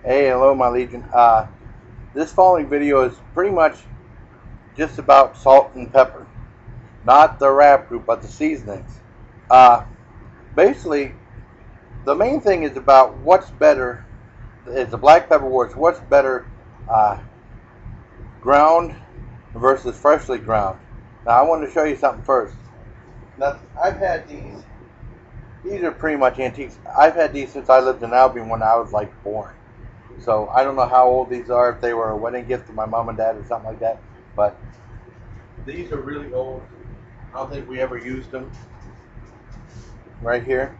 Hey, hello, my legion. This following video is pretty much just about salt and pepper, not the rap group, but the seasonings. Uh, Basically, the main thing is about what's better. It's the black pepper wars. What's better, uh, ground versus freshly ground. Now, I want to show you something first. Now, I've had these. These are pretty much antiques. I've had these since I lived in Albion when I was like born. So I don't know how old these are, if they were a wedding gift to my mom and dad or something like that. But these are really old. I don't think we ever used them. Right here.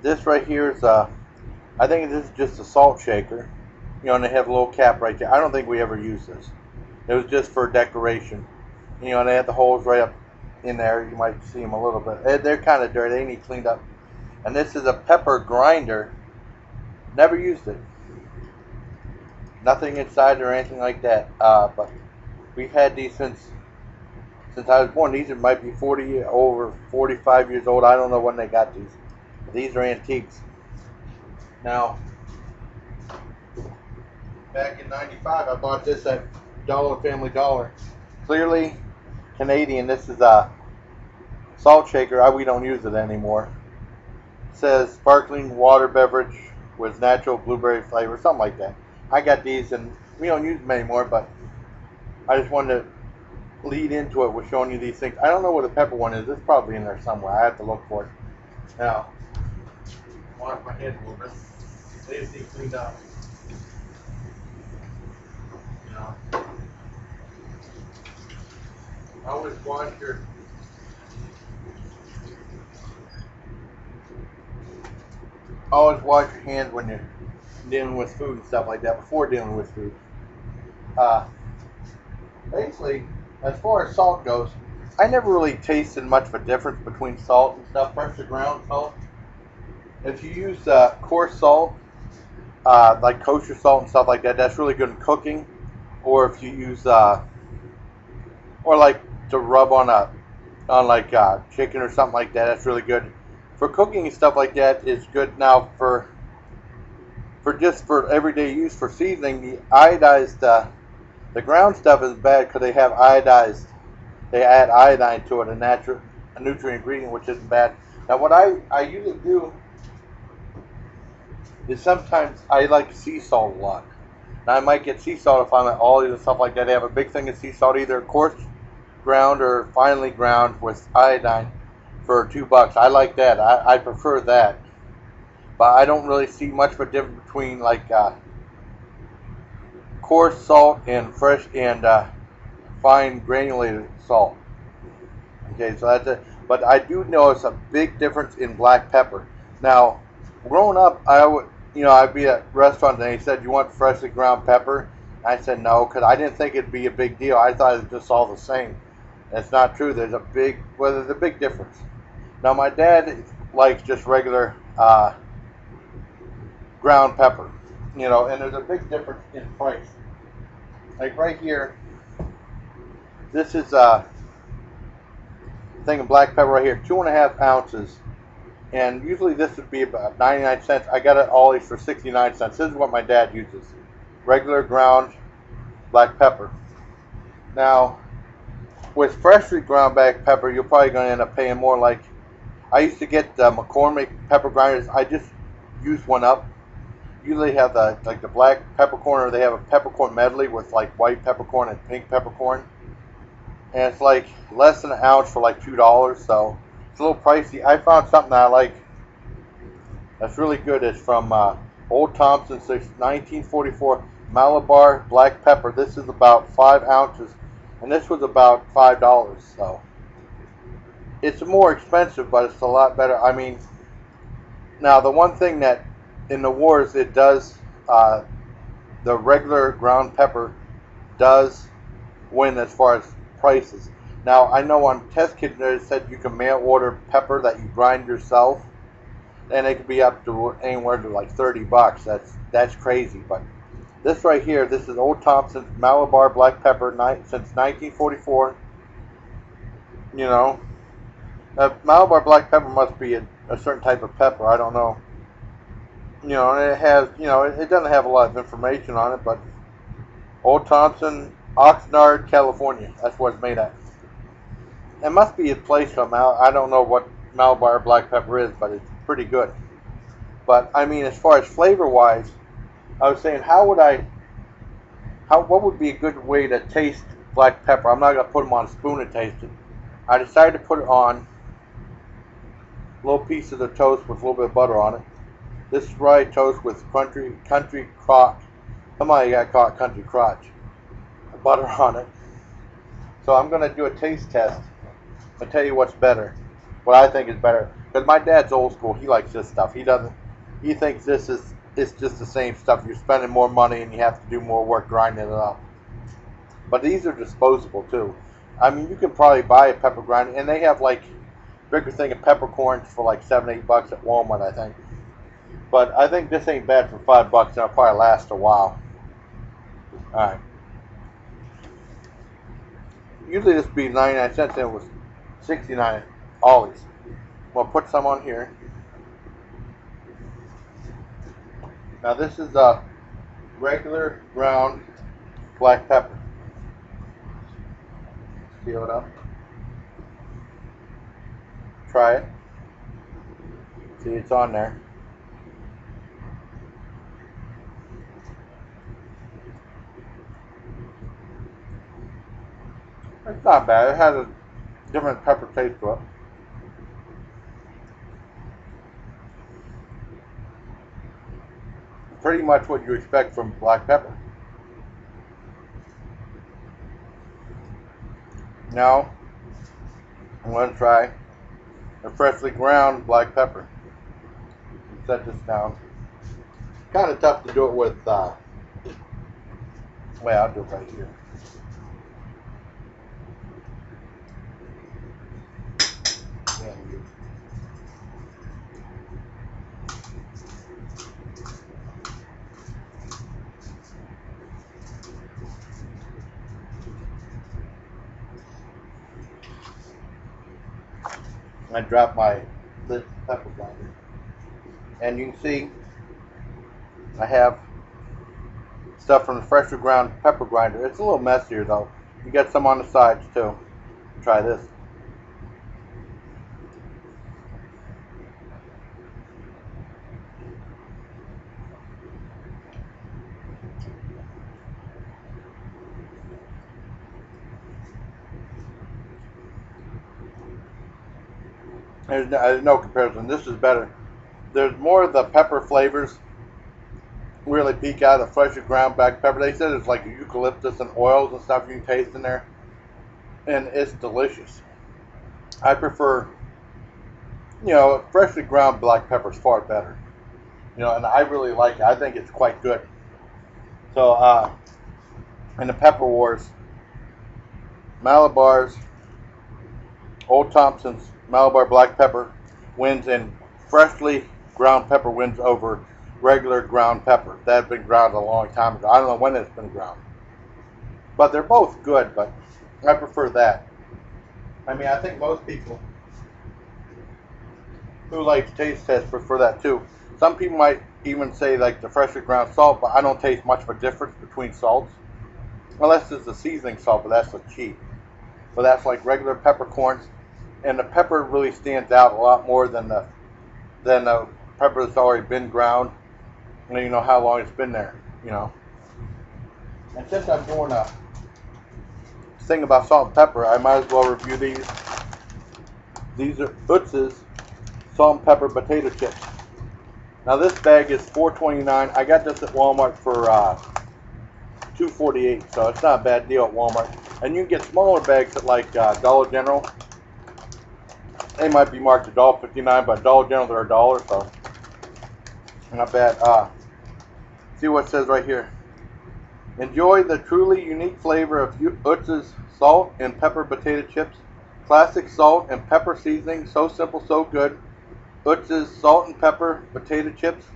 This right here is I think this is just a salt shaker. You know, and they have a little cap right there. I don't think we ever used this. It was just for decoration. You know, and they had the holes right up in there. You might see them a little bit. They're kind of dirty. They need cleaned up. And this is a pepper grinder. Never used it. Nothing inside or anything like that. But we've had these since I was born. These might be over 45 years old. I don't know when they got these. These are antiques. Now, back in '95, I bought this at Family Dollar. Clearly Canadian. This is a salt shaker. We don't use it anymore. It says sparkling water beverage with natural blueberry flavor, something like that. I got these, and we don't use them anymore, but I just wanted to lead into it with showing you these things. I don't know what the pepper one is. It's probably in there somewhere. I have to look for it. Now, wash my hands a little bit. They just need cleaned up. You know, always wash your hands when you're dealing with food and stuff like that. Before dealing with food. Basically, as far as salt goes, I never really tasted much of a difference between salt and stuff. Freshly ground salt. If you use coarse salt, like kosher salt and stuff like that, that's really good in cooking. Or if you use, or like to rub on like chicken or something like that, that's really good. For cooking and stuff like that, it's good. Now for everyday use for seasoning, the iodized, the ground stuff is bad because they have iodized. They add iodine to it, a nutrient ingredient, which isn't bad. Now, what I usually do is sometimes I like sea salt a lot. Now, I might get sea salt if I'm at Aldi's and stuff like that. They have a big thing of sea salt, either coarse ground or finely ground with iodine for $2. I like that. I prefer that. But I don't really see much of a difference between like coarse salt and fresh and fine granulated salt. Okay, so that's it. But I do notice a big difference in black pepper. Now, growing up, I'd be at restaurants and they said, "You want freshly ground pepper?" I said no, because I didn't think it'd be a big deal. I thought it was just all the same. That's not true. There's a big difference. Now, my dad likes just regular ground pepper, and there's a big difference in price. Like right here, this is thing of black pepper right here, 2.5 ounces, and usually this would be about 99 cents. I got it always for 69 cents. This is what my dad uses, regular ground black pepper. Now, with freshly ground black pepper, you're probably going to end up paying more. Like I used to get the McCormick pepper grinders. I just used one up. Usually have the black peppercorn, or they have a peppercorn medley with like white peppercorn and pink peppercorn. And it's like less than an ounce for like $2, so it's a little pricey. I found something that I like that's really good. It's from Old Thompson's 1944 Malabar black pepper. This is about 5 ounces, and this was about $5. So it's more expensive, but it's a lot better. I mean, now the one thing that in the wars it does, the regular ground pepper does win as far as prices. Now, I know on test kits it said you can mail order pepper that you grind yourself, and it could be up to anywhere to like $30. That's crazy. But this right here, this is Old Thompson's Malabar black pepper since 1944. Malabar black pepper must be a certain type of pepper. I don't know. You know, and it has, you know, it doesn't have a lot of information on it, but Old Thompson, Oxnard, California. That's what it's made at. It must be a place from out. I don't know what Malabar black pepper is, but it's pretty good. But I mean, as far as flavor wise, I was saying, what would be a good way to taste black pepper? I'm not gonna put them on a spoon and taste it. I decided to put it on little pieces of toast with a little bit of butter on it. This is rye toast with country crotch. Somebody got caught country crotch. Butter on it. So I'm gonna do a taste test. I'll tell you what's better. What I think is better. Because my dad's old school. He likes this stuff. He doesn't. He thinks it's just the same stuff. You're spending more money and you have to do more work grinding it up. But these are disposable too. I mean, you can probably buy a pepper grinder, and they have like bigger thing of peppercorns for like $7-8 at Walmart, I think. But I think this ain't bad for $5, and it'll probably last a while. All right. Usually this would be 99 cents, and it was 69 Ollie's. We'll put some on here. Now this is a regular ground black pepper. Seal it up. Try it. See, it's on there. It's not bad. It has a different pepper taste to it. Pretty much what you expect from black pepper. Now, I'm going to try a freshly ground black pepper. Set this down. Kind of tough to do it with, well, I'll do it right here. I dropped my pepper grinder. And you can see I have stuff from the freshly ground pepper grinder. It's a little messier though. You got some on the sides too. Try this. There's no comparison. This is better. There's more of the pepper flavors really peek out of the freshly ground black pepper. They said it's like eucalyptus and oils and stuff you can taste in there. And it's delicious. I prefer, you know, freshly ground black pepper is far better. You know, and I really like it. I think it's quite good. So, in the Pepper Wars, Malabar's, Old Thompson's Malabar black pepper wins, and freshly ground pepper wins over regular ground pepper. That had been ground a long time ago. I don't know when it's been ground. But they're both good, but I prefer that. I mean, I think most people who like taste tests prefer that too. Some people might even say like the freshly ground salt, but I don't taste much of a difference between salts. Unless it's the seasoning salt, but that's so cheap. But that's like regular peppercorns. And the pepper really stands out a lot more than the pepper that's already been ground. And you know how long it's been there, you know. And since I'm doing a thing about salt and pepper, I might as well review these. These are Utz's salt and pepper potato chips. Now this bag is $4.29. I got this at Walmart for $2.48, so it's not a bad deal at Walmart. And you can get smaller bags at like Dollar General. They might be marked $1.59, but Dollar General they're $1, so not bad. See what it says right here. Enjoy the truly unique flavor of Utz's salt and pepper potato chips. Classic salt and pepper seasoning, so simple, so good. Utz's salt and pepper potato chips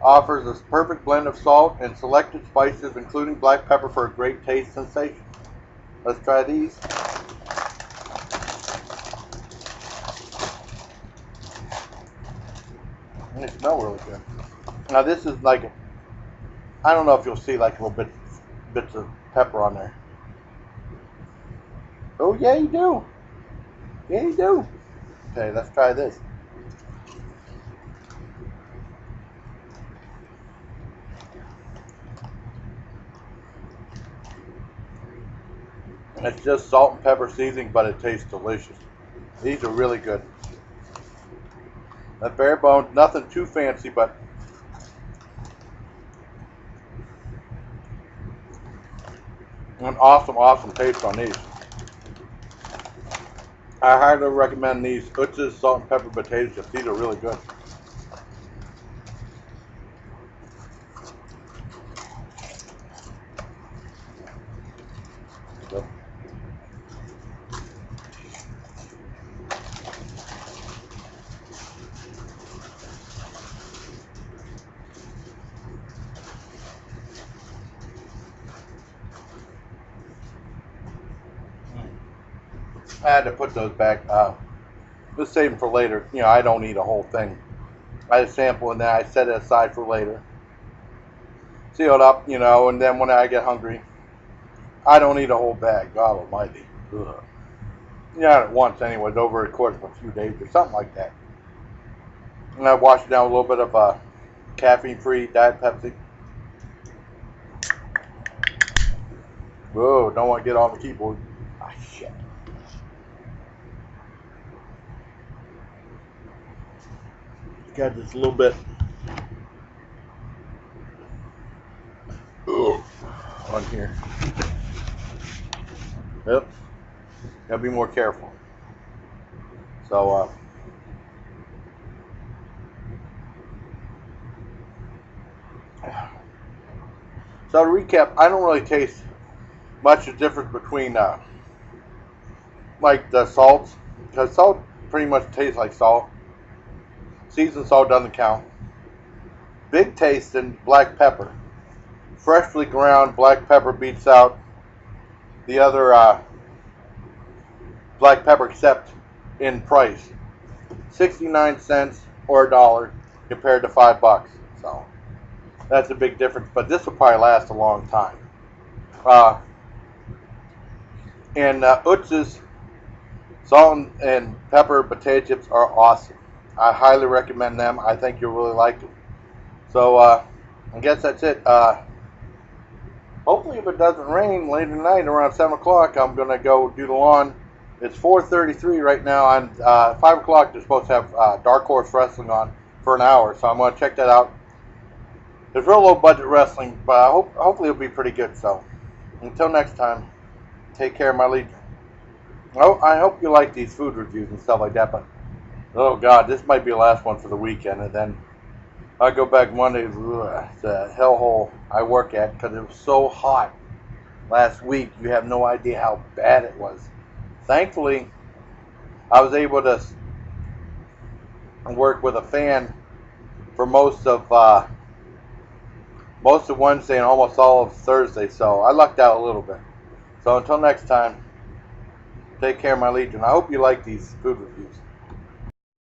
offers a perfect blend of salt and selected spices, including black pepper, for a great taste sensation. Let's try these. They smell really good. Now this is like, I don't know if you'll see like little bits of pepper on there. Oh yeah, you do. Yeah, you do. Okay, let's try this. It's just salt and pepper seasoning, but it tastes delicious. These are really good. That bare bones, nothing too fancy, but an awesome, awesome taste on these. I highly recommend these Utz's salt and pepper potato chips. These are really good. So, I had to put those back. Just save them for later. You know, I don't eat a whole thing. I just sample and then I set it aside for later. Seal it up, you know, and then when I get hungry, I don't eat a whole bag. God almighty. Ugh. Yeah, at once anyway, over the course of a few days or something like that. And I wash it down with a little bit of caffeine-free Diet Pepsi. Whoa, don't want to get on the keyboard. Ah, shit. Got just a little bit. Ugh. On here. Yep. Gotta be more careful. So, so to recap, I don't really taste much of difference between like the salts, because salt pretty much tastes like salt. Seasoned salt doesn't count. Big taste in black pepper. Freshly ground black pepper beats out the other black pepper except in price. 69 cents or $1 compared to $5. So that's a big difference, but this will probably last a long time. And Utz's salt and pepper potato chips are awesome. I highly recommend them. I think you'll really like them. So I guess that's it. Hopefully if it doesn't rain later tonight around 7 o'clock, I'm going to go do the lawn. It's 4:33 right now, and 5 o'clock they're supposed to have Dark Horse Wrestling on for an hour, so I'm going to check that out. It's real low budget wrestling, but hopefully it'll be pretty good. So until next time, take care, my legion. Oh, I hope you like these food reviews and stuff like that, but oh god, this might be the last one for the weekend, and then I'll go back Monday to the hellhole I work at because it was so hot last week. You have no idea how bad it was. Thankfully, I was able to work with a fan for most of Wednesday and almost all of Thursday, so I lucked out a little bit. So until next time, take care, my legion. I hope you like these food reviews.